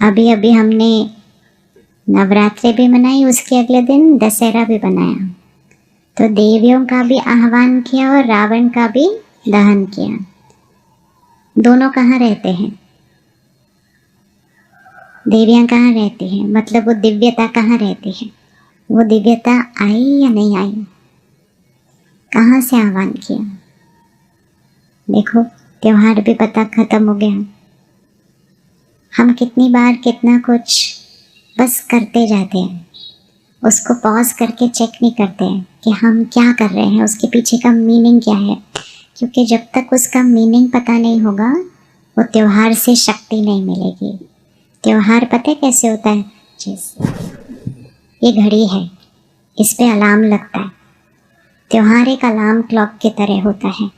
अभी अभी हमने नवरात्रि भी मनाई, उसके अगले दिन दशहरा भी मनाया। तो देवियों का भी आह्वान किया और रावण का भी दहन किया। दोनों कहाँ रहते हैं? देवियां कहाँ रहती हैं? मतलब वो दिव्यता कहाँ रहती है? वो दिव्यता आई या नहीं आई? कहाँ से आह्वान किया? देखो, त्योहार भी पता खत्म हो गया। हम कितनी बार कितना कुछ बस करते जाते हैं, उसको पॉज करके चेक नहीं करते हैं कि हम क्या कर रहे हैं, उसके पीछे का मीनिंग क्या है। क्योंकि जब तक उसका मीनिंग पता नहीं होगा, वो त्योहार से शक्ति नहीं मिलेगी। त्योहार पता है कैसे होता है? जैसे ये घड़ी है, इस पे अलार्म लगता है। त्योहार एक अलार्म क्लॉक की तरह होता है।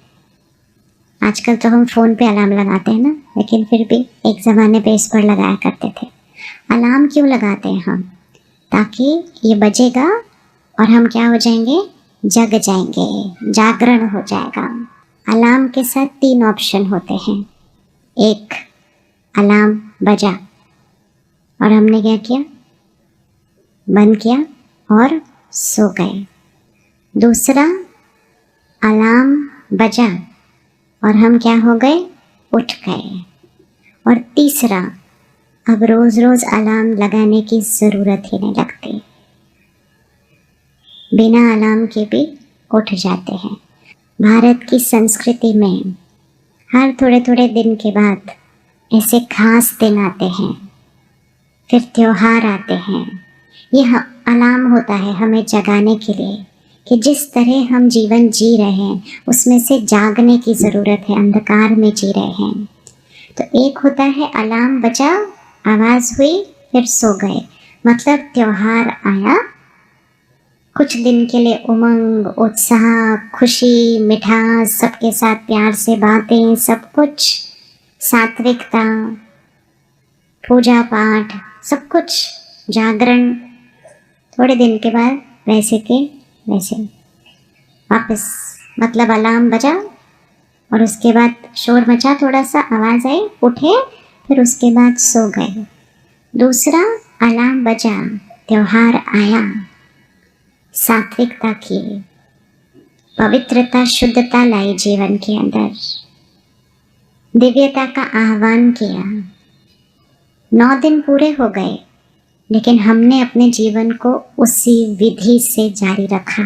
आजकल तो हम फ़ोन पे अलार्म लगाते हैं ना, लेकिन फिर भी एक ज़माने पे इस पर लगाया करते थे। अलार्म क्यों लगाते हैं हम? ताकि ये बजेगा और हम क्या हो जाएंगे? जग जाएंगे, जागरण हो जाएगा। अलार्म के साथ 3 ऑप्शन होते हैं। एक, अलार्म बजा और हमने क्या किया? बंद किया और सो गए। दूसरा, अलार्म बजा और हम क्या हो गए? उठ गए। और तीसरा, अब रोज़ रोज़ अलार्म लगाने की ज़रूरत ही नहीं लगती, बिना अलार्म के भी उठ जाते हैं। भारत की संस्कृति में हर थोड़े थोड़े दिन के बाद ऐसे खास दिन आते हैं, फिर त्योहार आते हैं। ये अलार्म होता है हमें जगाने के लिए कि जिस तरह हम जीवन जी रहे हैं उसमें से जागने की ज़रूरत है, अंधकार में जी रहे हैं। तो एक होता है अलार्म बजा, आवाज़ हुई, फिर सो गए, मतलब त्योहार आया, कुछ दिन के लिए उमंग, उत्साह, खुशी, मिठास, सबके साथ प्यार से बातें, सब कुछ, सात्विकता, पूजा पाठ, सब कुछ, जागरण। थोड़े दिन के बाद वैसे के वैसे वापस, मतलब अलार्म बजा और उसके बाद शोर मचा, थोड़ा सा आवाज़ आई, उठे, फिर उसके बाद सो गए। दूसरा, अलार्म बजा, त्योहार आया, सात्विकता की, पवित्रता, शुद्धता लाई जीवन के अंदर, दिव्यता का आह्वान किया। 9 दिन पूरे हो गए, लेकिन हमने अपने जीवन को उसी विधि से जारी रखा।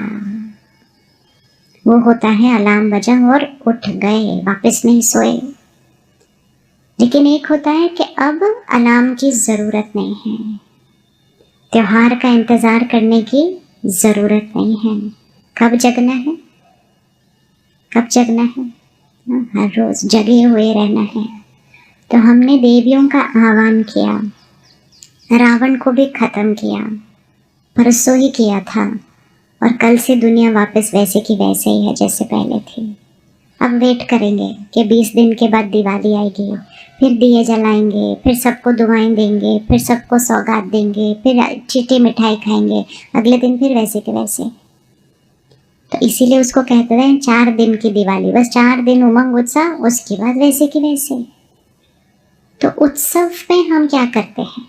वो होता है अलार्म बजा और उठ गए, वापस नहीं सोए। लेकिन एक होता है कि अब अलार्म की ज़रूरत नहीं है, त्योहार का इंतज़ार करने की ज़रूरत नहीं है। कब जगना है? कब जगना है? हर रोज़ जगे हुए रहना है। तो हमने देवियों का आह्वान किया, रावण को भी ख़त्म किया, परसों ही किया था, और कल से दुनिया वापस वैसे की वैसे ही है जैसे पहले थी। अब वेट करेंगे कि 20 दिन के बाद दिवाली आएगी, फिर दिए जलाएंगे, फिर सबको दुआएं देंगे, फिर सबको सौगात देंगे, फिर चीटी मिठाई खाएंगे, अगले दिन फिर वैसे के वैसे। तो इसीलिए उसको कहते हैं 4 दिन की दिवाली, बस 4 दिन उमंग उत्साह, उसके बाद वैसे की वैसे। तो उत्सव में हम क्या करते हैं?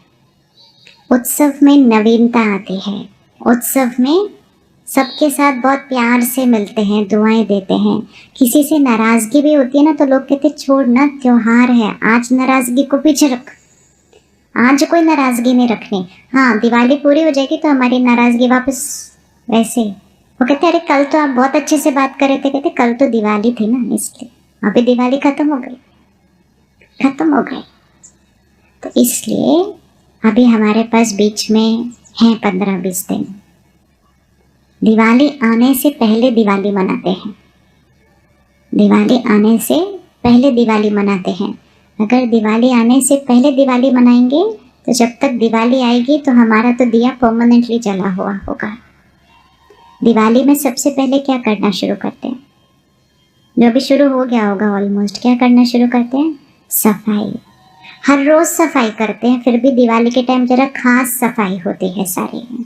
उत्सव में नवीनता आती है। उत्सव में सबके साथ बहुत प्यार से मिलते हैं, दुआएं देते हैं। किसी से नाराज़गी भी होती है ना, तो लोग कहते छोड़ ना, त्योहार है, आज नाराज़गी को पीछे रख, आज कोई नाराज़गी नहीं रखनी। हाँ, दिवाली पूरी हो जाएगी तो हमारी नाराज़गी वापस वैसे। वो कहते अरे कल तो आप बहुत अच्छे से बात कर रहे थे। कहते कल तो दिवाली थी ना, इसलिए। अभी दिवाली ख़त्म हो गई, ख़त्म हो गई। तो इसलिए अभी हमारे पास बीच में हैं 15-20 दिन। दिवाली आने से पहले दिवाली मनाते हैं, दिवाली आने से पहले दिवाली मनाते हैं। अगर दिवाली आने से पहले दिवाली मनाएंगे तो जब तक दिवाली आएगी तो हमारा तो दिया परमानेंटली जला हुआ होगा। दिवाली में सबसे पहले क्या करना शुरू करते हैं? जो भी शुरू हो गया होगा ऑलमोस्ट, क्या करना शुरू करते हैं? सफाई। हर रोज़ सफाई करते हैं, फिर भी दिवाली के टाइम ज़रा खास सफाई होती है सारी।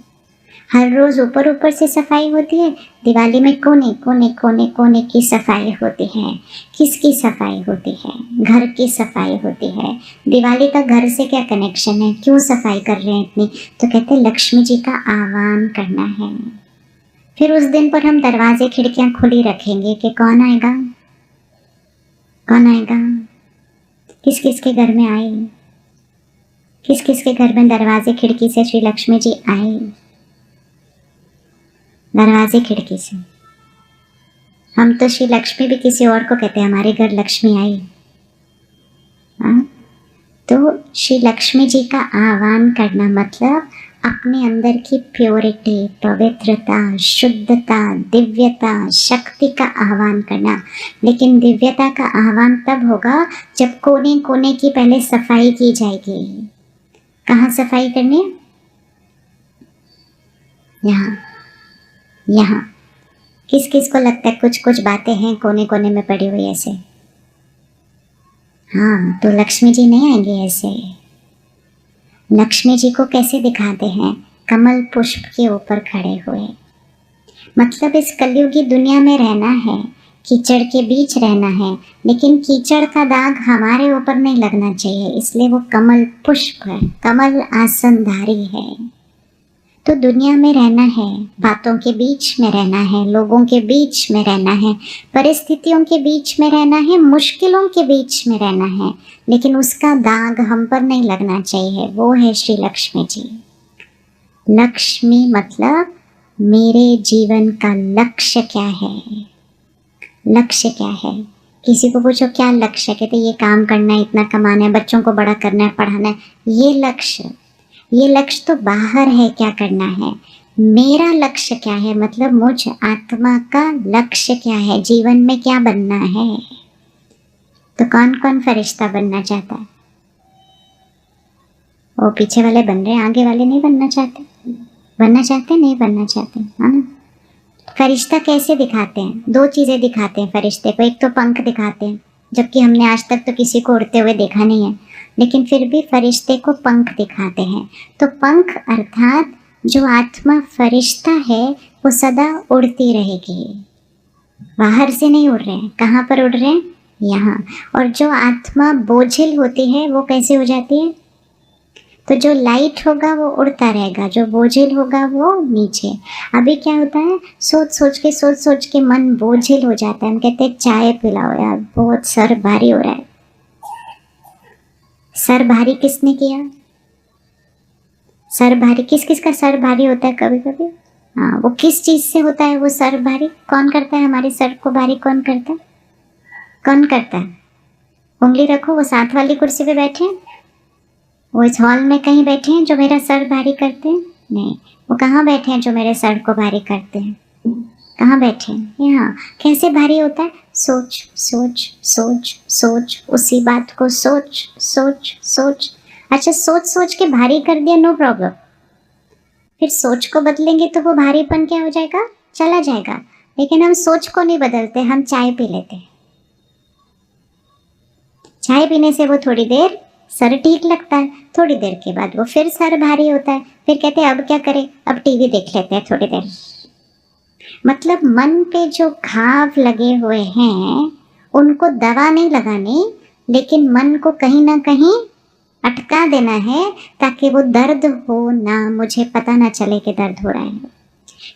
हर रोज ऊपर ऊपर से सफाई होती है, दिवाली में कोने कोने कोने कोने की सफाई होती है। किसकी सफाई होती है? घर की सफाई होती है। दिवाली का घर से क्या कनेक्शन है? क्यों सफाई कर रहे हैं इतनी? तो कहते हैं लक्ष्मी जी का आह्वान करना है। फिर उस दिन पर हम दरवाजे खिड़कियां खुली रखेंगे कि कौन आएगा, कौन आएगा, किस किस के घर में आए, किस किस के घर में दरवाजे खिड़की से श्री लक्ष्मी जी आए। दरवाजे खिड़की से। हम तो श्री लक्ष्मी भी किसी और को कहते हैं, हमारे घर लक्ष्मी आई। हाँ, तो श्री लक्ष्मी जी का आह्वान करना मतलब अपने अंदर की प्योरिटी, पवित्रता, शुद्धता, दिव्यता, शक्ति का आह्वान करना। लेकिन दिव्यता का आह्वान तब होगा जब कोने कोने की पहले सफाई की जाएगी। कहाँ सफाई करनी है? यहाँ, यहाँ। किस किस को लगता है कुछ कुछ बातें हैं कोने कोने में पड़ी हुई ऐसे? हाँ, तो लक्ष्मी जी नहीं आएंगे ऐसे। लक्ष्मी जी को कैसे दिखाते हैं? कमल पुष्प के ऊपर खड़े हुए। मतलब इस कलयुगी दुनिया में रहना है, कीचड़ के बीच रहना है, लेकिन कीचड़ का दाग हमारे ऊपर नहीं लगना चाहिए, इसलिए वो कमल पुष्प है, कमल आसनधारी है। तो दुनिया में रहना है, बातों के बीच में रहना है, लोगों के बीच में रहना है, परिस्थितियों के बीच में रहना है, मुश्किलों के बीच में रहना है, लेकिन उसका दाग हम पर नहीं लगना चाहिए। वो है श्री लक्ष्मी जी। लक्ष्मी मतलब मेरे जीवन का लक्ष्य क्या है? लक्ष्य क्या है? किसी को पूछो क्या लक्ष्य, कहते ये काम करना है, इतना कमाना है, बच्चों को बड़ा करना है, पढ़ाना है, ये लक्ष्य। ये लक्ष्य तो बाहर है, क्या करना है। मेरा लक्ष्य क्या है? मतलब मुझ आत्मा का लक्ष्य क्या है, जीवन में क्या बनना है। तो कौन कौन फरिश्ता बनना चाहता है? वो पीछे वाले बन रहे हैं, आगे वाले नहीं बनना चाहते। बनना चाहते नहीं बनना चाहते, है ना। फरिश्ता कैसे दिखाते हैं? दो चीज़ें दिखाते हैं फरिश्ते को। एक तो पंख दिखाते हैं, जबकि हमने आज तक तो किसी को उड़ते हुए देखा नहीं है, लेकिन फिर भी फरिश्ते को पंख दिखाते हैं। तो पंख अर्थात जो आत्मा फरिश्ता है वो सदा उड़ती रहेगी, बाहर से नहीं उड़ रहे हैं। कहाँ पर उड़ रहे हैं? यहाँ। और जो आत्मा बोझिल होती है वो कैसे हो जाती है? तो जो लाइट होगा वो उड़ता रहेगा, जो बोझिल होगा वो नीचे। अभी क्या होता है, सोच सोच के मन बोझिल हो जाता है। हम कहते हैं चाय पिलाओ यार, बहुत सर भारी हो रहा है। सर भारी किसने किया? सर भारी किस किस का सर भारी होता है कभी कभी? हाँ, वो किस चीज़ से होता है वो सर भारी? कौन करता है हमारे सर को भारी? कौन करता है? कौन करता है? उंगली रखो, वो साथ वाली कुर्सी पे बैठे हैं, वो इस हॉल में कहीं बैठे हैं जो मेरा सर भारी करते हैं? नहीं। वो कहाँ बैठे हैं जो मेरे सर को भारी करते हैं? कहाँ बैठे हैं? यहाँ। कैसे भारी होता है? सोच सोच सोच सोच, उसी बात को सोच सोच सोच। अच्छा, सोच सोच के भारी कर दिया, नो प्रॉब्लम। फिर सोच को बदलेंगे तो वो भारीपन क्या हो जाएगा? चला जाएगा। लेकिन हम सोच को नहीं बदलते, हम चाय पी लेते हैं। चाय पीने से वो थोड़ी देर सर ठीक लगता है, थोड़ी देर के बाद वो फिर सर भारी होता है। फिर कहते हैं अब क्या करें, अब टीवी देख लेते हैं थोड़ी देर। मतलब मन पे जो घाव लगे हुए हैं उनको दवा नहीं लगानी, लेकिन मन को कहीं ना कहीं अटका देना है ताकि वो दर्द हो ना, मुझे पता ना चले कि दर्द हो रहा है।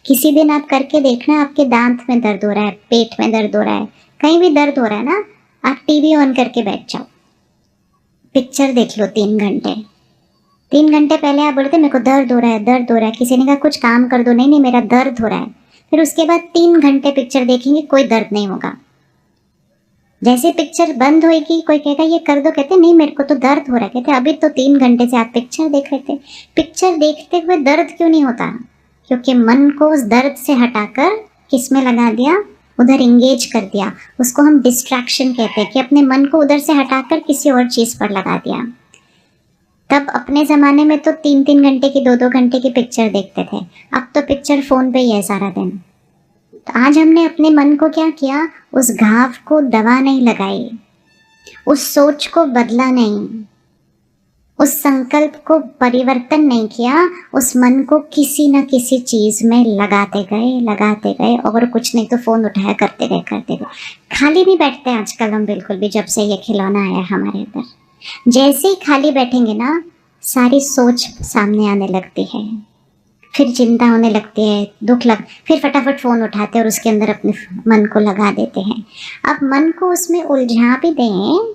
किसी दिन आप करके देखना, आपके दांत में दर्द हो रहा है, पेट में दर्द हो रहा है, कहीं भी दर्द हो रहा है ना, आप टीवी ऑन करके बैठ जाओ, पिक्चर देख लो 3 घंटे। 3 घंटे पहले आप बोलते मेरे को दर्द हो रहा है, दर्द हो रहा है, किसी ने कहा कुछ काम कर दो, नहीं नहीं मेरा दर्द हो रहा है। फिर उसके बाद 3 घंटे पिक्चर देखेंगे, कोई दर्द नहीं होगा। जैसे पिक्चर बंद होएगी कोई कहेगा ये कर दो, कहते नहीं मेरे को तो दर्द हो रहा है, कहते अभी तो 3 घंटे से आप पिक्चर देख रहे थे। पिक्चर देखते हुए दर्द क्यों नहीं होता? क्योंकि मन को उस दर्द से हटाकर किस में लगा दिया? उधर इंगेज कर दिया। उसको हम डिस्ट्रैक्शन कहते हैं कि अपने मन को उधर से हटाकर किसी और चीज़ पर लगा दिया। तब अपने ज़माने में तो 3-3 घंटे की 2-2 घंटे की पिक्चर देखते थे, अब तो पिक्चर फ़ोन पे ही है सारा दिन। तो आज हमने अपने मन को क्या किया? उस घाव को दवा नहीं लगाई, उस सोच को बदला नहीं, उस संकल्प को परिवर्तन नहीं किया, उस मन को किसी न किसी चीज में लगाते गए और कुछ नहीं तो फोन उठाया करते गए। खाली नहीं बैठते आजकल हम बिल्कुल भी, जब से ये खिलौना आया हमारे अंदर। जैसे ही खाली बैठेंगे ना, सारी सोच सामने आने लगती है, फिर चिंता होने लगती है, फिर फटाफट फोन उठाते हैं और उसके अंदर अपने मन को लगा देते हैं। अब मन को उसमें उलझा भी दें,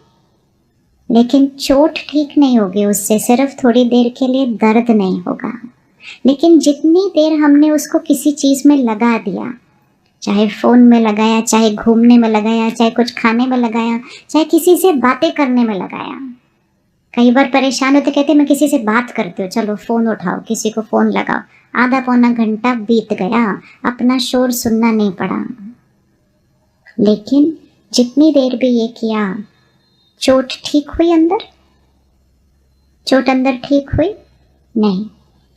लेकिन चोट ठीक नहीं होगी उससे, सिर्फ थोड़ी देर के लिए दर्द नहीं होगा। लेकिन जितनी देर हमने उसको किसी चीज में लगा दिया, चाहे फोन में लगाया, चाहे घूमने में लगाया, चाहे कुछ खाने में लगाया, चाहे किसी से बातें करने में लगाया। कई बार परेशान होते, कहते मैं किसी से बात करती हूँ, चलो फोन उठाओ, किसी को फोन लगाओ। आधा पौना घंटा बीत गया, अपना शोर सुनना नहीं पड़ा। लेकिन जितनी देर भी ये किया, चोट ठीक हुई अंदर? चोट अंदर ठीक हुई? नहीं।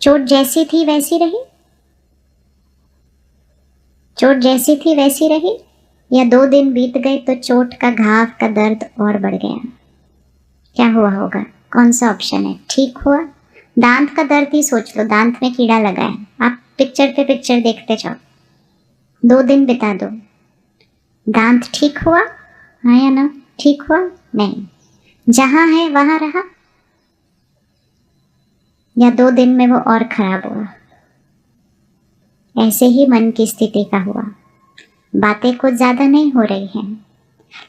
चोट जैसी थी वैसी रही? चोट जैसी थी वैसी रही, या 2 दिन बीत गए तो चोट का घाव का दर्द और बढ़ गया? क्या हुआ होगा? कौन सा ऑप्शन है? ठीक हुआ? दांत का दर्द ही सोच लो, दांत में कीड़ा लगा है, आप पिक्चर पे पिक्चर देखते जाओ, 2 दिन बिता दो, दांत ठीक हुआ? हाँ या ना? ठीक हुआ? नहीं। जहां है वहां रहा, या 2 दिन में वो और खराब हुआ? ऐसे ही मन की स्थिति का हुआ। बातें कुछ ज्यादा नहीं हो रही हैं,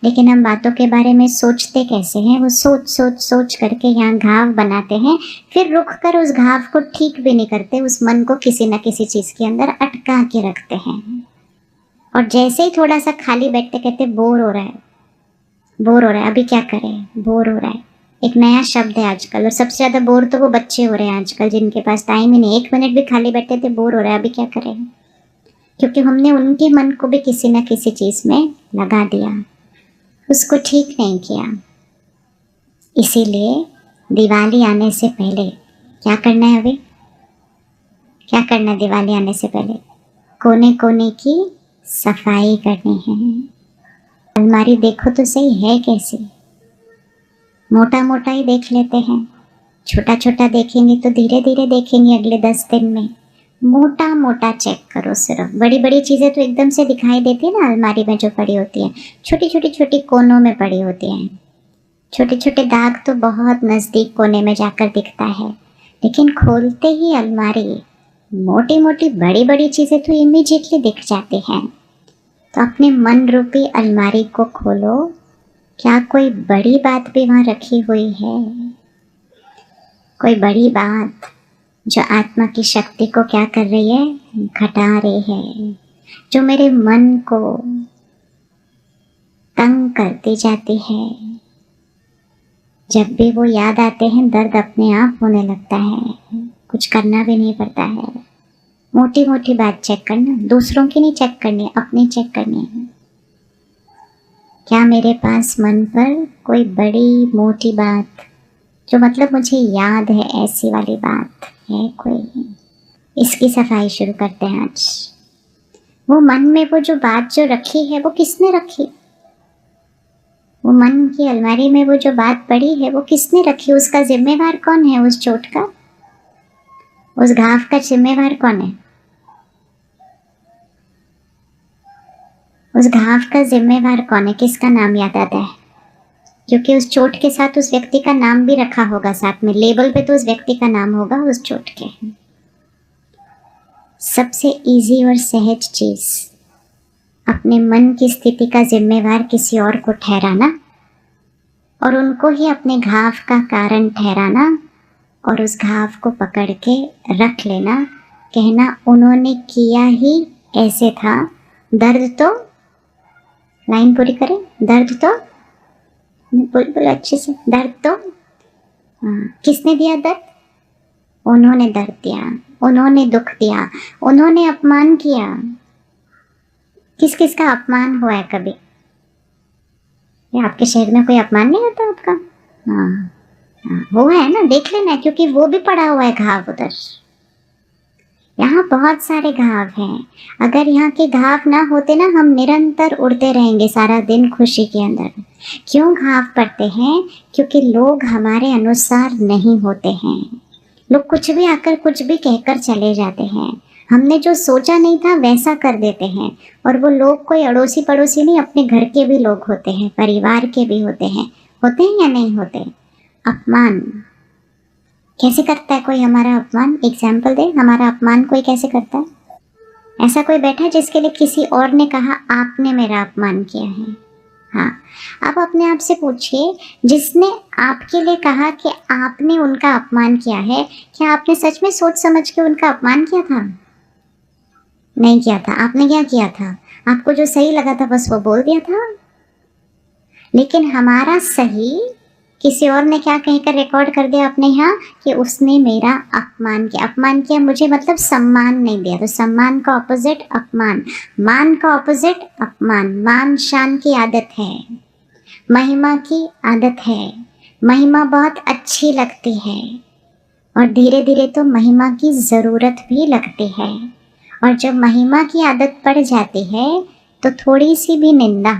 लेकिन हम बातों के बारे में सोचते कैसे हैं? वो सोच करके यहाँ घाव बनाते हैं, फिर रुक कर उस घाव को ठीक भी नहीं करते, उस मन को किसी न किसी चीज के अंदर अटका के रखते हैं। और जैसे ही थोड़ा सा खाली बैठते, कहते बोर हो रहा है, अभी क्या करें, बोर हो रहा है। एक नया शब्द है आजकल, और सबसे ज्यादा बोर तो वो बच्चे हो रहे हैं आजकल, जिनके पास टाइम ही नहीं, 1 मिनट भी खाली बैठते थे, बोर हो रहा है, अभी क्या करें। क्योंकि हमने उनके मन को भी किसी न किसी चीज में लगा दिया, उसको ठीक नहीं किया। इसीलिए दिवाली आने से पहले क्या करना है? अभी क्या करना है? दिवाली आने से पहले कोने कोने की सफाई करनी है। अलमारी देखो तो सही है कैसी, मोटा मोटा ही देख लेते हैं, छोटा छोटा देखेंगे तो धीरे धीरे देखेंगे अगले 10 दिन में। मोटा मोटा चेक करो सिर्फ, बड़ी बड़ी चीज़ें तो एकदम से दिखाई देती है ना अलमारी में जो पड़ी होती है, छोटी कोनों में पड़ी होती हैं। छोटे छोटे दाग तो बहुत नज़दीक कोने में जाकर दिखता है, लेकिन खोलते ही अलमारी मोटी मोटी बड़ी बड़ी चीज़ें तो इमीडिएटली दिख जाती हैं। तो अपने मन रूपी अलमारी को खोलो, क्या कोई बड़ी बात भी वहाँ रखी हुई है? कोई बड़ी बात जो आत्मा की शक्ति को क्या कर रही है? घटा रही है, जो मेरे मन को तंग करती जाती है। जब भी वो याद आते हैं, दर्द अपने आप होने लगता है, कुछ करना भी नहीं पड़ता है। मोटी मोटी बात चेक करना, दूसरों की नहीं चेक करनी, अपनी चेक करनी है। क्या मेरे पास मन पर कोई बड़ी मोटी बात, जो मतलब मुझे याद है, ऐसी वाली बात है कोई? इसकी सफाई शुरू करते हैं आज। वो मन में वो जो बात जो रखी है, वो किसने रखी? वो मन की अलमारी में वो जो बात पड़ी है, वो किसने रखी? उसका जिम्मेवार कौन है? उस चोट का, उस घाव का जिम्मेवार कौन है? उस घाव का जिम्मेवार कौन है? किसका नाम याद आता है? क्योंकि उस चोट के साथ उस व्यक्ति का नाम भी रखा होगा साथ में, लेबल पे तो उस व्यक्ति का नाम होगा उस चोट के। सबसे इजी और सहज चीज, अपने मन की स्थिति का जिम्मेवार किसी और को ठहराना और उनको ही अपने घाव का कारण ठहराना और उस घाव को पकड़ के रख लेना, कहना उन्होंने किया ही ऐसे था। दर्द तो, लाइन पूरी करें, दर्द तो बोल अच्छे से, दर्द तो किसने दिया? दर्द उन्होंने दर्द दिया, उन्होंने दुख दिया, उन्होंने अपमान किया। किस किस का अपमान हुआ है कभी? ये आपके शहर में कोई अपमान नहीं होता आपका? हाँ, वो है ना, देख लेना, क्योंकि वो भी पड़ा हुआ है घाव उधर। यहाँ बहुत सारे घाव हैं। अगर यहाँ के घाव ना होते ना, हम निरंतर उड़ते रहेंगे सारा दिन खुशी के अंदर। क्यों घाव पड़ते हैं? क्योंकि लोग हमारे अनुसार नहीं होते हैं। लोग कुछ भी आकर कुछ भी कहकर चले जाते हैं। हमने जो सोचा नहीं था वैसा कर देते हैं। और वो लोग कोई अड़ोसी पड़ोसी नहीं, अपने घर के भी लोग होते हैं, परिवार के भी होते हैं या नहीं होते? अपमान कैसे करता है कोई हमारा अपमान? एग्जाम्पल दे, हमारा अपमान कोई कैसे करता है? ऐसा कोई बैठा है जिसके लिए किसी और ने कहा आपने मेरा अपमान किया है? हाँ, अब अपने आप से पूछिए, जिसने आपके लिए कहा कि आपने उनका अपमान किया है, क्या आपने सच में सोच समझ के उनका अपमान किया था? नहीं किया था। आपने क्या किया था? आपको जो सही लगा था बस वो बोल दिया था। लेकिन हमारा सही किसी और ने क्या कहकर रिकॉर्ड कर दिया अपने यहाँ कि उसने मेरा अपमान किया। अपमान किया मुझे मतलब सम्मान नहीं दिया। तो सम्मान का ऑपोजिट अपमान, मान का ऑपोजिट अपमान। मान शान की आदत है, महिमा की आदत है। महिमा बहुत अच्छी लगती है और धीरे धीरे तो महिमा की ज़रूरत भी लगती है। और जब महिमा की आदत पड़ जाती है तो थोड़ी सी भी निंदा,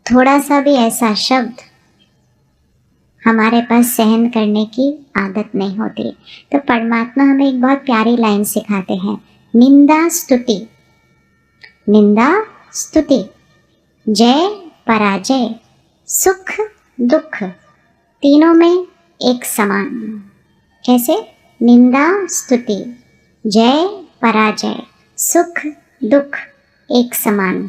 थोड़ा सा भी ऐसा शब्द हमारे पास सहन करने की आदत नहीं होती। तो परमात्मा हमें एक बहुत प्यारी लाइन सिखाते हैं, निंदा स्तुति, निंदा स्तुति, जय पराजय, सुख दुख, तीनों में एक समान। कैसे? निंदा स्तुति, जय पराजय, सुख दुख एक समान।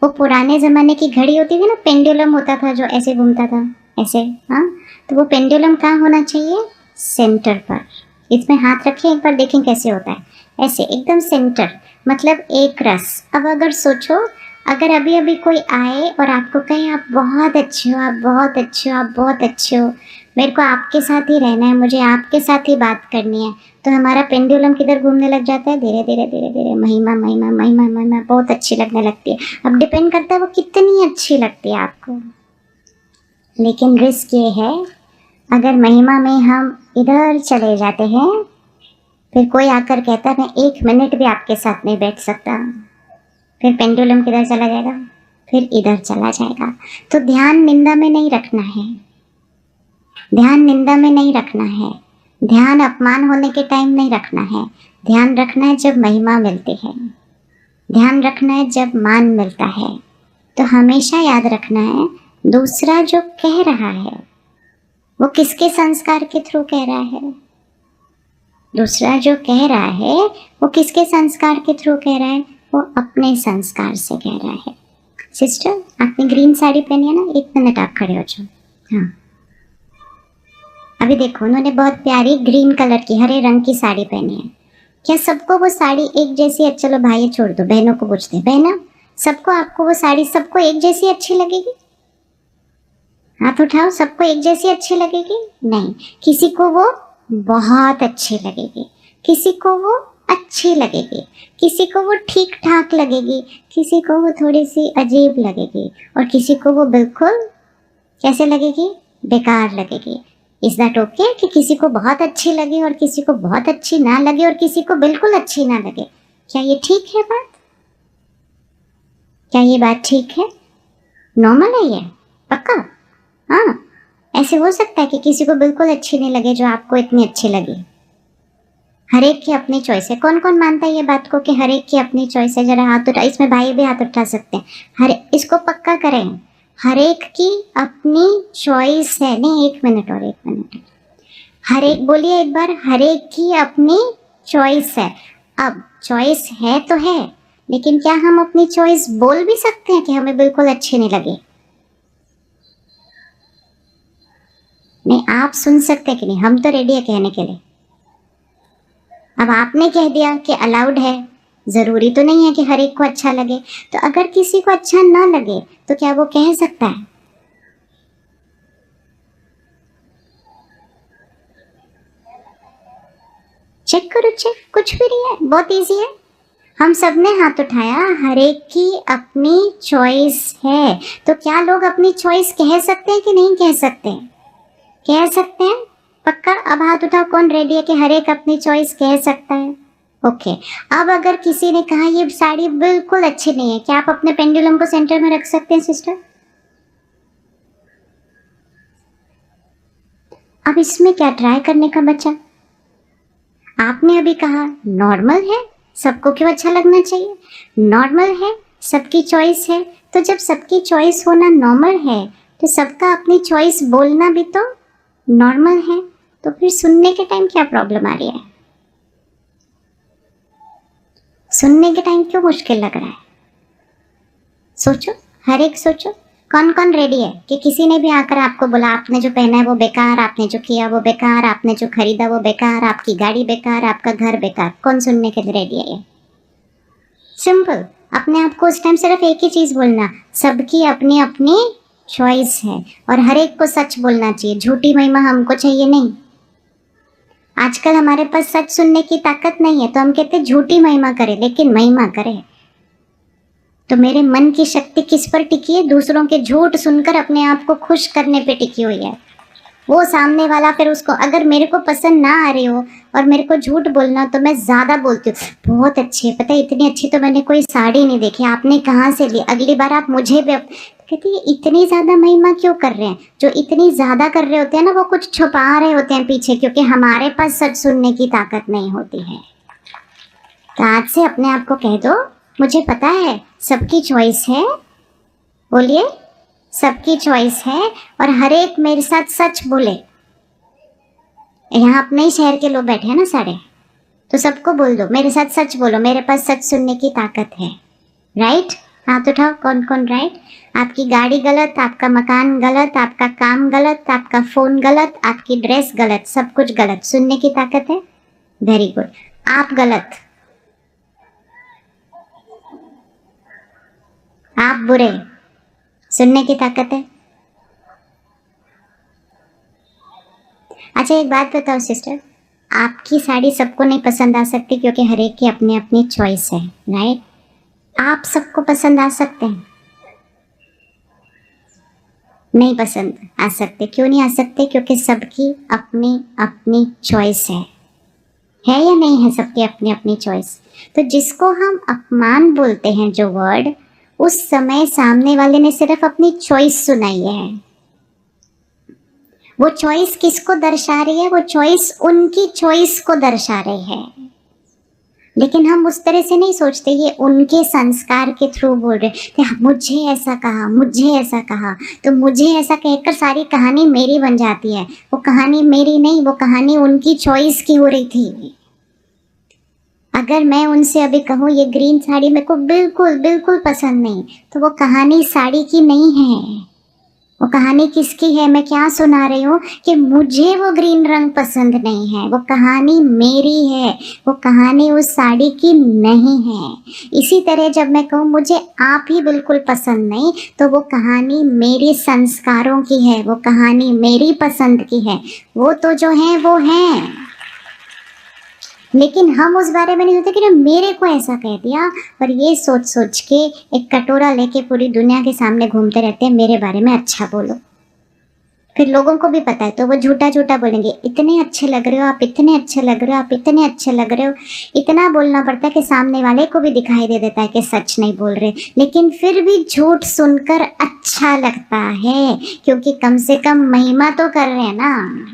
वो पुराने ज़माने की घड़ी होती थी ना, पेंडुलम होता था जो ऐसे घूमता था, ऐसे। हाँ, तो वो पेंडुलम कहाँ होना चाहिए? सेंटर पर। इसमें हाथ रखिए, एक बार देखें कैसे होता है। ऐसे एकदम सेंटर, मतलब एक रस। अब अगर सोचो, अगर अभी अभी कोई आए और आपको कहे आप बहुत अच्छे हो, आप बहुत अच्छे हो, आप बहुत अच्छे हो, मेरे को आपके साथ ही रहना है, मुझे आपके साथ ही बात करनी है, तो हमारा पेंडुलम किधर घूमने लग जाता है? धीरे धीरे धीरे धीरे महिमा महिमा महिमा महिमा, बहुत अच्छी लगने लगती है। अब डिपेंड करता है वो कितनी अच्छी लगती है आपको। लेकिन रिस्क ये है, अगर महिमा में हम इधर चले जाते हैं, फिर कोई आकर कहता है मैं 1 मिनट भी आपके साथ नहीं बैठ सकता, फिर पेंडुलम किधर चला जाएगा? फिर इधर चला जाएगा। तो ध्यान निंदा में नहीं रखना है, ध्यान निंदा में नहीं रखना है, ध्यान अपमान होने के टाइम नहीं रखना है। ध्यान रखना है जब महिमा मिलती है, ध्यान रखना है जब मान मिलता है। तो हमेशा याद रखना है, दूसरा जो कह रहा है वो किसके संस्कार के थ्रू कह रहा है? दूसरा जो कह रहा है वो किसके संस्कार के थ्रू कह रहा है? वो अपने संस्कार से कह रहा है। सिस्टर, आपने ग्रीन साड़ी पहनी है ना, 1 मिनट आप खड़े हो जाओ। हाँ, अभी देखो, उन्होंने बहुत प्यारी ग्रीन कलर की, हरे रंग की साड़ी पहनी है। क्या सबको वो साड़ी एक जैसी? चलो भाई छोड़ दो, बहनों को पूछते हैं। बहना, सबको आपको वो साड़ी सबको एक जैसी अच्छी लगेगी? हाथ उठाओ, सबको एक जैसी अच्छी लगेगी? नहीं, किसी को वो बहुत अच्छी लगेगी, किसी को वो अच्छी लगेगी, किसी को वो ठीक ठाक लगेगी, किसी को वो थोड़ी सी अजीब लगेगी, और किसी को वो बिल्कुल कैसे लगेगी? बेकार लगेगी। इज दैट ओके कि किसी को बहुत अच्छी लगे और किसी को बहुत अच्छी ना लगे और किसी को बिल्कुल अच्छी ना लगे? क्या ये ठीक है बात? क्या ये बात ठीक है? नॉर्मल है ये? पक्का? हाँ, ऐसे हो सकता है कि किसी को बिल्कुल अच्छी नहीं लगे जो आपको इतनी अच्छी लगी। हर एक की अपनी चॉइस है। कौन कौन मानता है ये बात को कि हर एक की अपनी चॉइस है? जरा हाथ उठा, इसमें भाई भी हाथ उठा सकते हैं। हर इसको पक्का करें, हर एक की अपनी चॉइस है। नहीं, 1 मिनट और 1 मिनट, हर एक बोलिए एक बार, हर एक की अपनी चॉइस है। अब चॉइस है तो है, लेकिन क्या हम अपनी चॉइस बोल भी सकते हैं कि हमें बिल्कुल अच्छी नहीं लगी? नहीं, आप सुन सकते कि नहीं? हम तो रेडी है कहने के लिए। अब आपने कह दिया कि अलाउड है, जरूरी तो नहीं है कि हर एक को अच्छा लगे। तो अगर किसी को अच्छा ना लगे तो क्या वो कह सकता है? चेक करो, चेक, कुछ भी नहीं है, बहुत इजी है। हम सब ने हाथ उठाया, हर एक की अपनी चॉइस है। तो क्या लोग अपनी चॉइस कह सकते हैं कि नहीं कह सकते? कह सकते हैं, पक्का। अब हाथ उठाओ, कौन रेडी है कि हर एक अपनी चॉइस कह सकता है? ओके अब अगर किसी ने कहा ये साड़ी बिल्कुल अच्छी नहीं है, क्या आप अपने पेंडुलम को सेंटर में रख सकते हैं सिस्टर? अब इसमें क्या ट्राई करने का बचा? आपने अभी कहा नॉर्मल है, सबको क्यों अच्छा लगना चाहिए? नॉर्मल है, सबकी चॉइस है, तो जब सबकी चॉइस होना नॉर्मल है तो सबका अपनी चॉइस बोलना भी तो नॉर्मल है। तो फिर सुनने के टाइम क्या प्रॉब्लम आ रही है? सुनने के टाइम क्यों मुश्किल लग रहा है? सोचो, हर एक सोचो, कौन कौन रेडी है कि किसी ने भी आकर आपको बोला आपने जो पहना है वो बेकार, आपने जो किया वो बेकार, आपने जो खरीदा वो बेकार, आपकी गाड़ी बेकार, आपका घर बेकार, कौन सुनने के लिए रेडी है? ये सिंपल, अपने आप को उस टाइम सिर्फ एक ही चीज बोलना, सबकी अपनी अपनी चॉइस है और हर एक को सच बोलना चाहिए, झूठी महिमा हमको चाहिए नहीं। आजकल हमारे पास सच सुनने की ताकत नहीं है तो हम कहते झूठी महिमा करें, लेकिन महिमा करें तो मेरे मन की शक्ति किस पर टिकी है? दूसरों के झूठ सुनकर अपने आप को खुश करने पे टिकी हुई है। वो सामने वाला फिर उसको, अगर मेरे को पसंद ना आ रही हो और मेरे को झूठ बोलना तो मैं ज़्यादा बोलती हूँ, बहुत अच्छी है, पता है इतनी अच्छी तो मैंने कोई साड़ी नहीं देखी, आपने कहाँ से ली, अगली बार आप मुझे भी। कहती है इतनी ज़्यादा महिमा क्यों कर रहे हैं? जो इतनी ज़्यादा कर रहे होते हैं ना वो कुछ छुपा रहे होते हैं पीछे, क्योंकि हमारे पास सच सुनने की ताकत नहीं होती है। तो आज से अपने आप को कह दो मुझे पता है सबकी चॉइस है, बोलिए सबकी चॉइस है और हर एक मेरे साथ सच बोले। यहाँ अपने ही शहर के लोग बैठे हैं ना सारे, तो सबको बोल दो मेरे साथ सच बोलो, मेरे पास सच सुनने की ताकत है। राइट? हाथ उठाओ, कौन कौन राइट? आपकी गाड़ी गलत, आपका मकान गलत, आपका काम गलत, आपका फोन गलत, आपकी ड्रेस गलत, सब कुछ गलत, सुनने की ताकत है। Very good. आप गलत, आप बुरे, सुनने की ताकत है। अच्छा एक बात बताओ सिस्टर, आपकी साड़ी सबको नहीं पसंद आ सकती क्योंकि हर एक की अपनी अपनी चॉइस है, राइट? आप सबको पसंद आ सकते हैं? नहीं पसंद आ सकते। क्यों नहीं आ सकते? क्योंकि सबकी अपनी अपनी चॉइस है या नहीं है? सबकी अपनी अपनी चॉइस। तो जिसको हम अपमान बोलते हैं जो वर्ड, उस समय सामने वाले ने सिर्फ अपनी चॉइस सुनाई है। वो चॉइस किसको दर्शा रही है? वो चॉइस उनकी चॉइस को दर्शा रही है। लेकिन हम उस तरह से नहीं सोचते, ये उनके संस्कार के थ्रू बोल रहे थे, मुझे ऐसा कहा, मुझे ऐसा कहा, तो मुझे ऐसा कहकर सारी कहानी मेरी बन जाती है। वो कहानी मेरी नहीं, वो कहानी उनकी चॉइस की हो रही थी। अगर मैं उनसे अभी कहूँ ये ग्रीन साड़ी मेरे को बिल्कुल बिल्कुल पसंद नहीं, तो वो कहानी साड़ी की नहीं है, वो कहानी किसकी है? मैं क्या सुना रही हूँ कि मुझे वो ग्रीन रंग पसंद नहीं है, वो कहानी मेरी है, वो कहानी उस साड़ी की नहीं है। इसी तरह जब मैं कहूँ मुझे आप ही बिल्कुल पसंद नहीं, तो वो कहानी मेरे संस्कारों की है, वो कहानी मेरी पसंद की है। वो तो जो है वो है, लेकिन हम उस बारे में नहीं सोचते कि मेरे को ऐसा कह दिया, और ये सोच सोच के एक कटोरा लेके पूरी दुनिया के सामने घूमते रहते हैं मेरे बारे में अच्छा बोलो। फिर लोगों को भी पता है तो वो झूठा झूठा बोलेंगे, इतने अच्छे लग रहे हो आप, इतने अच्छे लग रहे हो आप, इतने अच्छे लग रहे हो। इतना बोलना पड़ता है कि सामने वाले को भी दिखाई दे देता है कि सच नहीं बोल रहे, लेकिन फिर भी झूठ सुनकर अच्छा लगता है, क्योंकि कम से कम महिमा तो कर रहे हैं ना।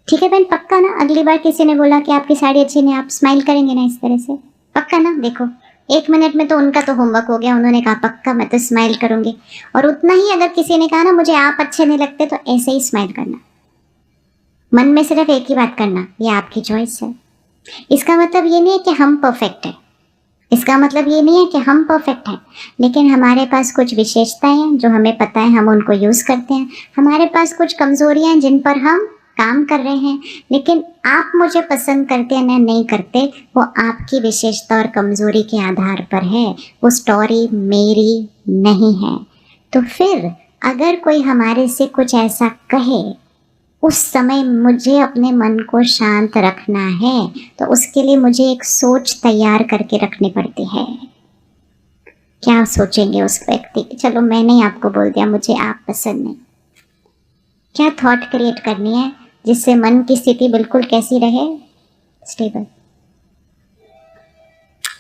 ठीक है बहन, पक्का ना? अगली बार किसी ने बोला कि आपकी साड़ी अच्छी नहीं, आप स्माइल करेंगे ना इस तरह से? पक्का ना? देखो 1 मिनट में तो उनका तो होमवर्क हो गया, उन्होंने कहा पक्का मैं तो स्माइल करूंगी। और उतना ही अगर किसी ने कहा ना मुझे आप अच्छे नहीं लगते, तो ऐसे ही स्माइल करना, मन में सिर्फ एक ही बात करना, ये आपकी चॉइस है। इसका मतलब ये नहीं है कि हम परफेक्ट है, इसका मतलब ये नहीं है कि हम परफेक्ट हैं, लेकिन हमारे पास कुछ विशेषताएं हैं जो हमें पता है, हम उनको यूज करते हैं। हमारे पास कुछ कमजोरियां हैं जिन पर हम काम कर रहे हैं, लेकिन आप मुझे पसंद करते हैं या नहीं करते, वो आपकी विशेषता और कमजोरी के आधार पर है, वो स्टोरी मेरी नहीं है। तो फिर अगर कोई हमारे से कुछ ऐसा कहे, उस समय मुझे अपने मन को शांत रखना है, तो उसके लिए मुझे एक सोच तैयार करके रखनी पड़ती है। क्या सोचेंगे उस व्यक्ति? चलो मैंने आपको बोल दिया मुझे आप पसंद नहीं, क्या थॉट क्रिएट करनी है जिससे मन की स्थिति बिल्कुल कैसी रहे, स्टेबल।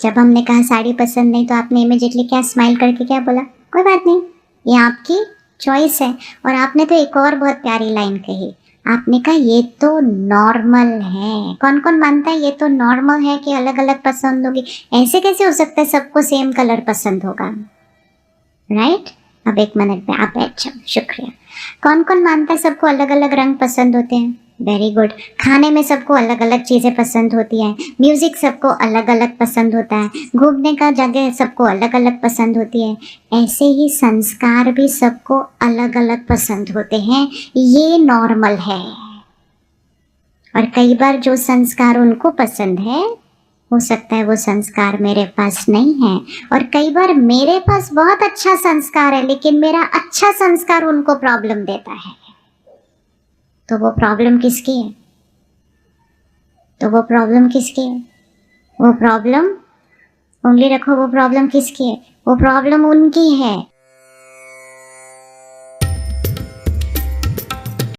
जब हमने कहा साड़ी पसंद नहीं तो आपने इमीडिएटली क्या स्माइल करके क्या बोला, कोई बात नहीं, ये आपकी चॉइस है। और आपने तो एक और बहुत प्यारी लाइन कही, आपने कहा ये तो नॉर्मल है। कौन कौन मानता है ये तो नॉर्मल है कि अलग अलग पसंद होगी? ऐसे कैसे हो सकता है सबको सेम कलर पसंद होगा, राइट? अब एक मिनट में आप बैठ जाओ, शुक्रिया। कौन कौन मानता है सबको अलग अलग रंग पसंद होते हैं? Very good. खाने में सबको अलग अलग चीज़ें पसंद होती हैं, म्यूज़िक सबको अलग अलग पसंद होता है, घूमने का जगह सबको अलग अलग पसंद होती है। ऐसे ही संस्कार भी सबको अलग अलग पसंद होते हैं, ये नॉर्मल है। और कई बार जो संस्कार उनको पसंद है हो सकता है वो संस्कार मेरे पास नहीं है, और कई बार मेरे पास बहुत अच्छा संस्कार है लेकिन मेरा अच्छा संस्कार उनको प्रॉब्लम देता है। तो वो प्रॉब्लम किसकी है? वो प्रॉब्लम, उंगली रखो, वो प्रॉब्लम किसकी है? वो प्रॉब्लम उनकी है।